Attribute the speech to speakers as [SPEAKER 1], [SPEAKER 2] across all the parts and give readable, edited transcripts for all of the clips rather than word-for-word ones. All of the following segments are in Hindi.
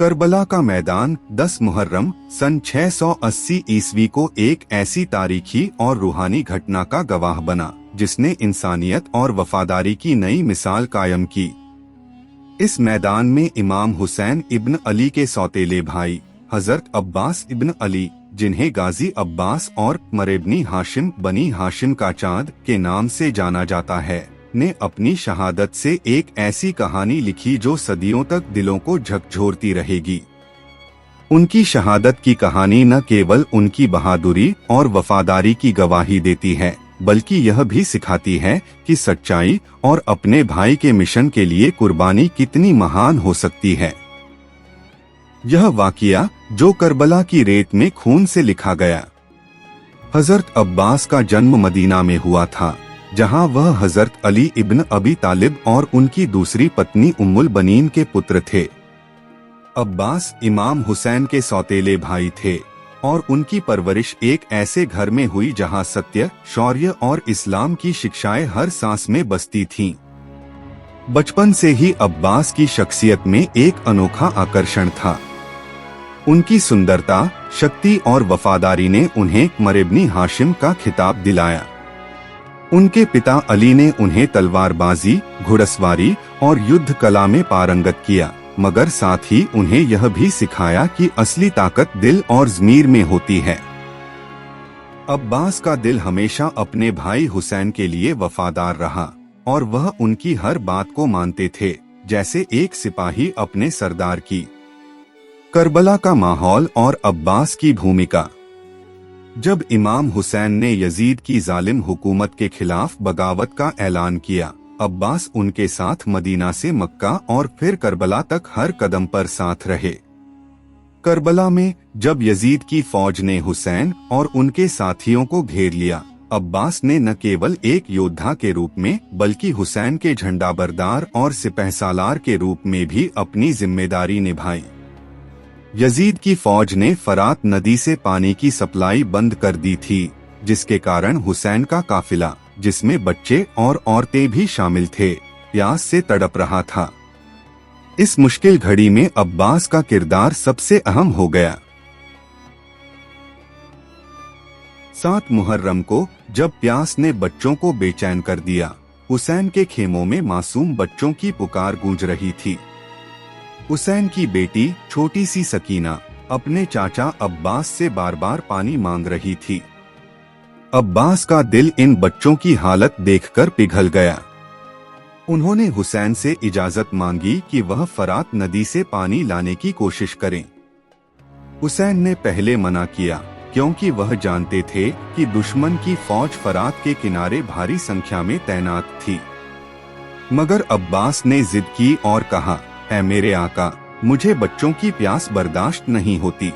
[SPEAKER 1] करबला का मैदान 10 मुहर्रम सन 680 ईस्वी को एक ऐसी तारीखी और रूहानी घटना का गवाह बना जिसने इंसानियत और वफादारी की नई मिसाल कायम की। इस मैदान में इमाम हुसैन इब्न अली के सौतेले भाई हजरत अब्बास इब्न अली, जिन्हें गाजी अब्बास और मरेबनी हाशिम बनी हाशिम का चाँद के नाम से जाना जाता है, ने अपनी शहादत से एक ऐसी कहानी लिखी जो सदियों तक दिलों को झकझोरती रहेगी। उनकी शहादत की कहानी न केवल उनकी बहादुरी और वफादारी की गवाही देती है, बल्कि यह भी सिखाती है कि सच्चाई और अपने भाई के मिशन के लिए कुर्बानी कितनी महान हो सकती है। यह वाक़या जो करबला की रेत में खून से लिखा गया। हजरत अब्बास का जन्म मदीना में हुआ था, जहां वह हजरत अली इब्न अबी तालिब और उनकी दूसरी पत्नी उम्मुल बनीन के पुत्र थे। अब्बास इमाम हुसैन के सौतेले भाई थे और उनकी परवरिश एक ऐसे घर में हुई जहां सत्य, शौर्य और इस्लाम की शिक्षाएं हर सांस में बसती थीं। बचपन से ही अब्बास की शख्सियत में एक अनोखा आकर्षण था। उनकी सुंदरता, शक्ति और वफादारी ने उन्हें मरेबनी हाशिम का खिताब दिलाया। उनके पिता अली ने उन्हें तलवारबाजी, घुड़सवारी और युद्ध कला में पारंगत किया, मगर साथ ही उन्हें यह भी सिखाया कि असली ताकत दिल और ज़मीर में होती है। अब्बास का दिल हमेशा अपने भाई हुसैन के लिए वफादार रहा और वह उनकी हर बात को मानते थे, जैसे एक सिपाही अपने सरदार की। करबला का माहौल और अब्बास की भूमिका। जब इमाम हुसैन ने यजीद की जालिम हुकूमत के खिलाफ बगावत का ऐलान किया, अब्बास उनके साथ मदीना से मक्का और फिर करबला तक हर कदम पर साथ रहे। करबला में जब यजीद की फौज ने हुसैन और उनके साथियों को घेर लिया, अब्बास ने न केवल एक योद्धा के रूप में बल्कि हुसैन के झंडा बरदार और सिपहसालार के रूप में भी अपनी जिम्मेदारी निभाई। यजीद की फौज ने फरात नदी से पानी की सप्लाई बंद कर दी थी, जिसके कारण हुसैन का काफिला, जिसमें बच्चे और औरतें भी शामिल थे, प्यास से तड़प रहा था। इस मुश्किल घड़ी में अब्बास का किरदार सबसे अहम हो गया। 7 मुहर्रम को जब प्यास ने बच्चों को बेचैन कर दिया, हुसैन के खेमों में मासूम बच्चों की पुकार गूंज रही थी। हुसैन की बेटी छोटी सी सकीना अपने चाचा अब्बास से बार बार पानी मांग रही थी। अब्बास का दिल इन बच्चों की हालत देखकर पिघल गया। उन्होंने हुसैन से इजाजत मांगी कि वह फरात नदी से पानी लाने की कोशिश करें। हुसैन ने पहले मना किया, क्योंकि वह जानते थे कि दुश्मन की फौज फरात के किनारे भारी संख्या में तैनात थी। मगर अब्बास ने जिद की और कहा, ऐ मेरे आका, मुझे बच्चों की प्यास बर्दाश्त नहीं होती।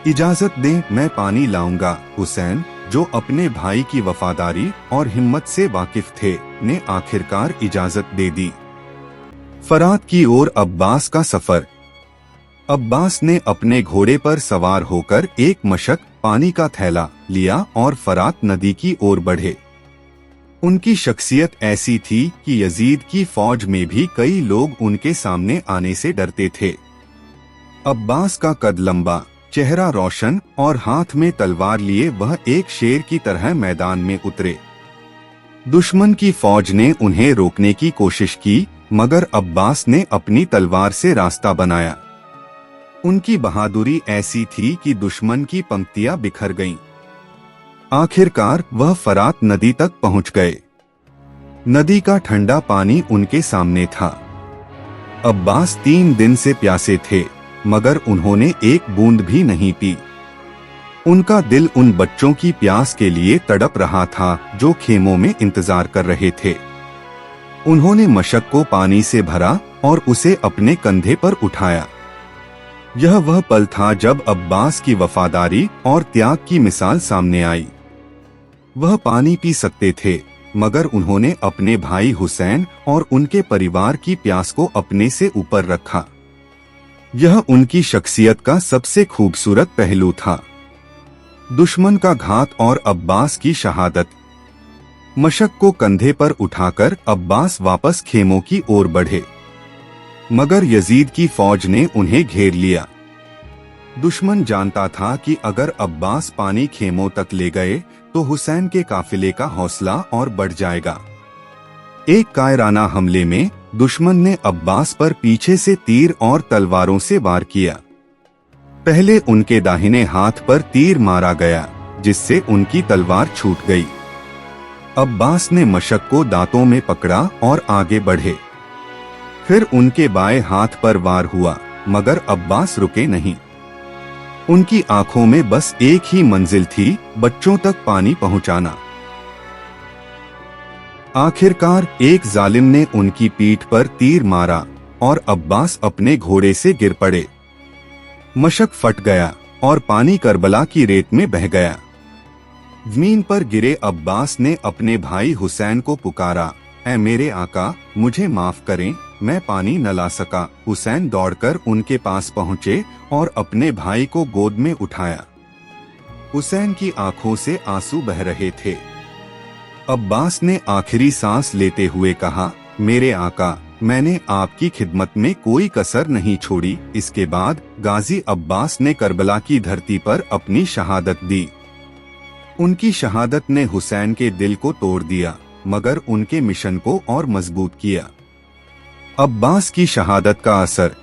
[SPEAKER 1] इजाजत दें, मैं पानी लाऊंगा। हुसैन, जो अपने भाई की वफादारी और हिम्मत से वाकिफ थे, ने आखिरकार इजाजत दे दी। फरात की ओर अब्बास का सफर। अब्बास ने अपने घोड़े पर सवार होकर एक मशक पानी का थैला लिया और फरात नदी की ओर बढ़े। उनकी शख्सियत ऐसी थी कि यजीद की फौज में भी कई लोग उनके सामने आने से डरते थे। अब्बास का कद लंबा, चेहरा रोशन और हाथ में तलवार लिए वह एक शेर की तरह मैदान में उतरे। दुश्मन की फौज ने उन्हें रोकने की कोशिश की, मगर अब्बास ने अपनी तलवार से रास्ता बनाया। उनकी बहादुरी ऐसी थी कि दुश्मन की पंक्तियां बिखर गईं। आखिरकार वह फरात नदी तक पहुंच गए। नदी का ठंडा पानी उनके सामने था। अब्बास 3 दिन से प्यासे थे, मगर उन्होंने एक बूंद भी नहीं पी। उनका दिल उन बच्चों की प्यास के लिए तड़प रहा था जो खेमों में इंतजार कर रहे थे। उन्होंने मशक को पानी से भरा और उसे अपने कंधे पर उठाया। यह वह पल था जब अब्बास की वफादारी और त्याग की मिसाल सामने आई। वह पानी पी सकते थे, मगर उन्होंने अपने भाई हुसैन और उनके परिवार की प्यास को अपने से ऊपर रखा। यह उनकी शख्सियत का सबसे खूबसूरत पहलू था। दुश्मन का घात और अब्बास की शहादत। मशक को कंधे पर उठाकर अब्बास वापस खेमों की ओर बढ़े। मगर यजीद की फौज ने उन्हें घेर लिया। दुश्मन जानता था कि अगर अब्बास पानी खेमों तक ले गए तो हुसैन के काफिले का हौसला और बढ़ जाएगा। एक कायराना हमले में दुश्मन ने अब्बास पर पीछे से तीर और तलवारों से वार किया। पहले उनके दाहिने हाथ पर तीर मारा गया, जिससे उनकी तलवार छूट गई। अब्बास ने मशक को दांतों में पकड़ा और आगे बढ़े। फिर उनके बाएं हाथ पर वार हुआ, मगर अब्बास रुके नहीं। उनकी आंखों में बस एक ही मंजिल थी, बच्चों तक पानी पहुंचाना। आखिरकार एक जालिम ने उनकी पीठ पर तीर मारा और अब्बास अपने घोड़े से गिर पड़े। मशक फट गया और पानी करबला की रेत में बह गया। जमीन पर गिरे अब्बास ने अपने भाई हुसैन को पुकारा, ऐ मेरे आका, मुझे माफ करें, मैं पानी न ला सका। हुसैन दौड़कर उनके पास पहुंचे और अपने भाई को गोद में उठाया। हुसैन की आंखों से आंसू बह रहे थे। अब्बास ने आखिरी सांस लेते हुए कहा, मेरे आका, मैंने आपकी खिदमत में कोई कसर नहीं छोड़ी। इसके बाद गाजी अब्बास ने करबला की धरती पर अपनी शहादत दी। उनकी शहादत ने हुसैन के दिल को तोड़ दिया, मगर उनके मिशन को और मजबूत किया। अब्बास की शहादत का असर।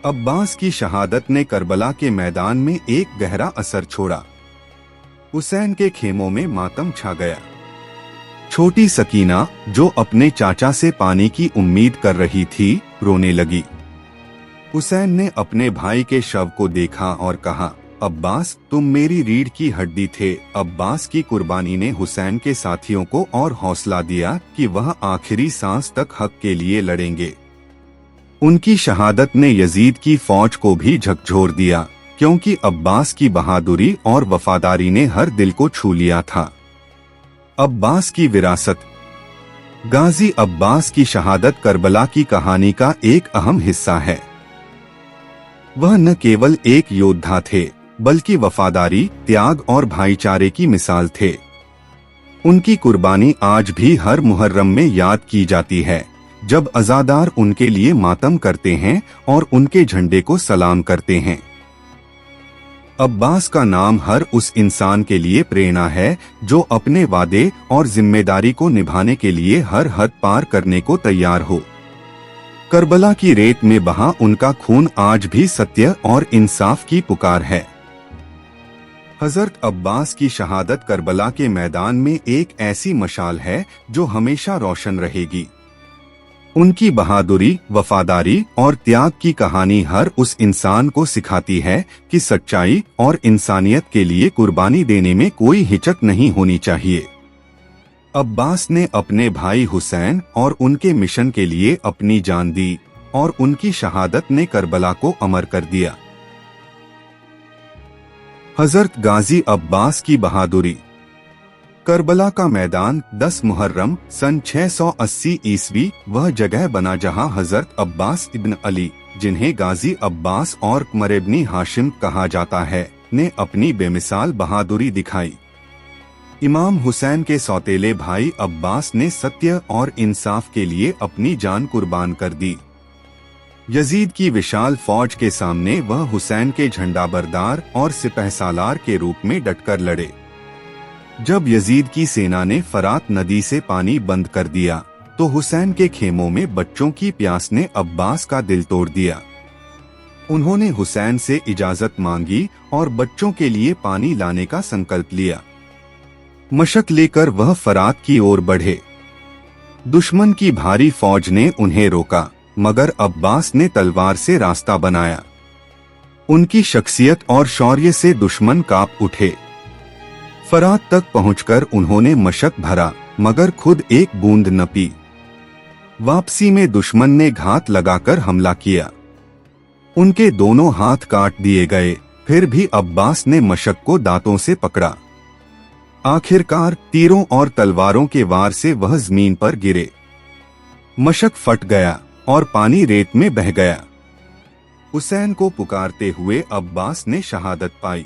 [SPEAKER 1] अब्बास की शहादत ने करबला के मैदान में एक गहरा असर छोड़ा। हुसैन के खेमों में मातम छा गया। छोटी सकीना, जो अपने चाचा से पानी की उम्मीद कर रही थी, रोने लगी। हुसैन ने अपने भाई के शव को देखा और कहा, अब्बास, तुम मेरी रीढ़ की हड्डी थे। अब्बास की कुर्बानी ने हुसैन के साथियों को और हौसला दिया कि वह आखिरी सांस तक हक के लिए लड़ेंगे। उनकी शहादत ने यजीद की फौज को भी झकझोर दिया, क्योंकि अब्बास की बहादुरी और वफादारी ने हर दिल को छू लिया था। अब्बास की विरासत। गाजी अब्बास की शहादत करबला की कहानी का एक अहम हिस्सा है। वह न केवल एक योद्धा थे, बल्कि वफादारी, त्याग और भाईचारे की मिसाल थे। उनकी कुर्बानी आज भी हर मुहर्रम में याद की जाती है, जब अज़ादार उनके लिए मातम करते हैं और उनके झंडे को सलाम करते हैं। अब्बास का नाम हर उस इंसान के लिए प्रेरणा है जो अपने वादे और जिम्मेदारी को निभाने के लिए हर हद पार करने को तैयार हो। करबला की रेत में बहा उनका खून आज भी सत्य और इंसाफ की पुकार है। हजरत अब्बास की शहादत करबला के मैदान में एक ऐसी मशाल है जो हमेशा रोशन रहेगी। उनकी बहादुरी, वफादारी और त्याग की कहानी हर उस इंसान को सिखाती है कि सच्चाई और इंसानियत के लिए कुर्बानी देने में कोई हिचक नहीं होनी चाहिए। अब्बास ने अपने भाई हुसैन और उनके मिशन के लिए अपनी जान दी, और उनकी शहादत ने करबला को अमर कर दिया। हजरत गाजी अब्बास की बहादुरी। करबला का मैदान 10 मुहर्रम सन 680 ईस्वी वह जगह बना जहां हजरत अब्बास इब्न अली, जिन्हें गाजी अब्बास और कुमर इब्न हाशिम कहा जाता है, ने अपनी बेमिसाल बहादुरी दिखाई। इमाम हुसैन के सौतेले भाई अब्बास ने सत्य और इंसाफ के लिए अपनी जान कुर्बान कर दी। यजीद की विशाल फौज के सामने वह हुसैन के झंडा बरदार और सिपहसालार के रूप में डटकर लड़े। जब यजीद की सेना ने फरात नदी से पानी बंद कर दिया, तो हुसैन के खेमों में बच्चों की प्यास ने अब्बास का दिल तोड़ दिया। उन्होंने हुसैन से इजाजत मांगी और बच्चों के लिए पानी लाने का संकल्प लिया। मशक लेकर वह फरात की ओर बढ़े। दुश्मन की भारी फौज ने उन्हें रोका, मगर अब्बास ने तलवार से रास्ता बनाया। उनकी शख्सियत और शौर्य से दुश्मन कांप उठे। फरात तक पहुंचकर उन्होंने मशक भरा, मगर खुद एक बूंद न पी। वापसी में दुश्मन ने घात लगाकर हमला किया। उनके दोनों हाथ काट दिए गए, फिर भी अब्बास ने मशक को दांतों से पकड़ा। आखिरकार तीरों और तलवारों के वार से वह जमीन पर गिरे। मशक फट गया और पानी रेत में बह गया। हुसैन को पुकारते हुए अब्बास ने शहादत पाई।